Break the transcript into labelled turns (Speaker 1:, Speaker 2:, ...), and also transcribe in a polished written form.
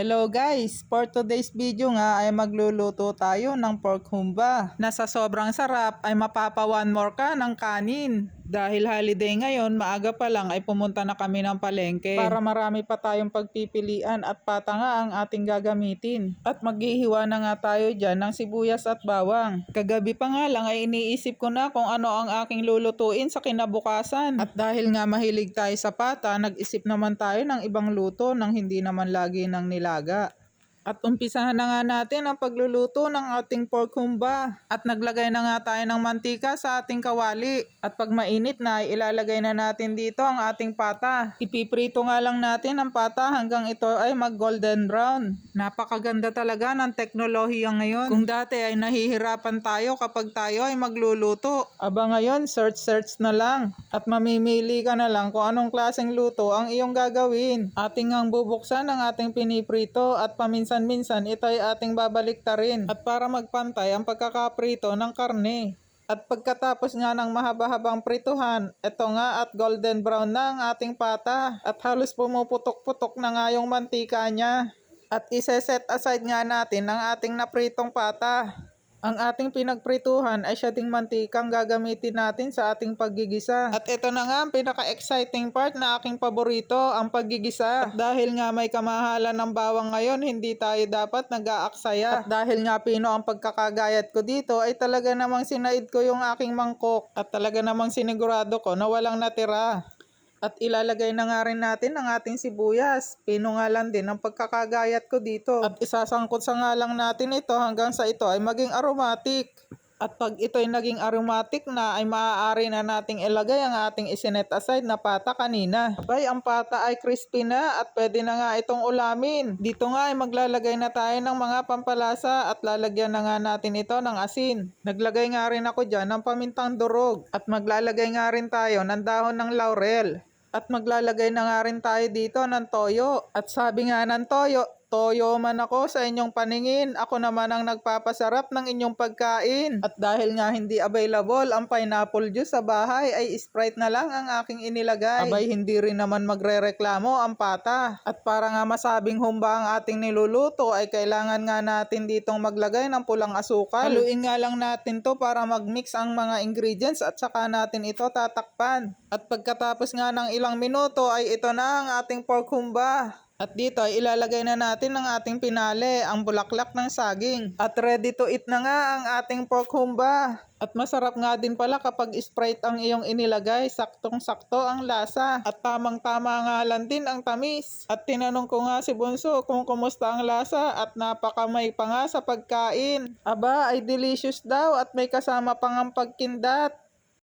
Speaker 1: Hello guys! For today's video nga ay magluluto tayo ng pork humba na sa sobrang sarap ay mapapa one more ka ng kanin. Dahil holiday ngayon, maaga pa lang ay pumunta na kami ng palengke para marami pa tayong pagpipilian at pata nga ang ating gagamitin. At maghihiwa na nga tayo dyan ng sibuyas at bawang. Kagabi pa nga lang ay iniisip ko na kung ano ang aking lulutuin sa kinabukasan. At dahil nga mahilig tayo sa pata, nag-isip naman tayo ng ibang luto nang hindi naman lagi ng nilaga. At umpisahan na nga natin ang pagluluto ng ating pork humba. At naglagay na nga tayo ng mantika sa ating kawali. At pag mainit na, ilalagay na natin dito ang ating pata. Ipiprito nga lang natin ang pata hanggang ito ay mag golden brown. Napakaganda talaga ng teknolohiya ngayon. Kung dati ay nahihirapan tayo kapag tayo ay magluluto, aba ngayon search na lang. At mamimili ka na lang kung anong klaseng luto ang iyong gagawin. Ating ang bubuksan ang ating piniprito at paminsan-minsan ito ay ating babaliktarin at para magpantay ang pagkakaprito ng karne. At pagkatapos nga ng mahaba-habang prituhan, ito nga at golden brown na ang ating pata at halos pumuputok-putok na nga yung mantika niya. At iseset aside nga natin ang ating napritong pata. Ang ating pinagprituhan ay siya ding mantikang gagamitin natin sa ating paggigisa. At ito na nga ang pinaka-exciting part na aking paborito, ang paggigisa. At dahil nga may kamahalan ng bawang ngayon, hindi tayo dapat nag-aaksaya. At dahil nga pino ang pagkakagayat ko dito, ay talaga namang sinaid ko yung aking mangkok. At talaga namang sinigurado ko na walang natira. At ilalagay na nga rin natin ang ating sibuyas. Pino nga lang din ang pagkakagayat ko dito. At isasangkot sa nga lang natin ito hanggang sa ito ay maging aromatic. At pag ito ay naging aromatic na ay maaari na nating ilagay ang ating isinet aside na pata kanina. Abay, ang pata ay crispy na at pwede na nga itong ulamin. Dito nga ay maglalagay na tayo ng mga pampalasa at lalagyan na nga natin ito ng asin. Naglagay nga rin ako dyan ng pamintang durog. At maglalagay nga rin tayo ng dahon ng laurel. At maglalagay na nga rin tayo dito ng toyo. At sabi nga ng toyo, toyo man ako sa inyong paningin, ako naman ang nagpapasarap ng inyong pagkain. At dahil nga hindi available ang pineapple juice sa bahay, ay Sprite na lang ang aking inilagay. Abay, hindi rin naman magrereklamo ang pata. At para nga masabing humba ang ating niluluto, ay kailangan nga natin ditong maglagay ng pulang asukal. Haluin nga lang natin to para magmix ang mga ingredients at saka natin ito tatakpan. At pagkatapos nga ng ilang minuto ay ito na ang ating pork humba. At dito ay ilalagay na natin ang ating pinale, ang bulaklak ng saging. At ready to eat na nga ang ating pork humba. At masarap nga din pala kapag Sprite ang iyong inilagay, saktong-sakto ang lasa. At tamang-tama nga lang din ang tamis. At tinanong ko nga si Bunso kung kumusta ang lasa at napakamay pa nga sa pagkain. Aba, ay delicious daw at may kasama pang ang pagkindat.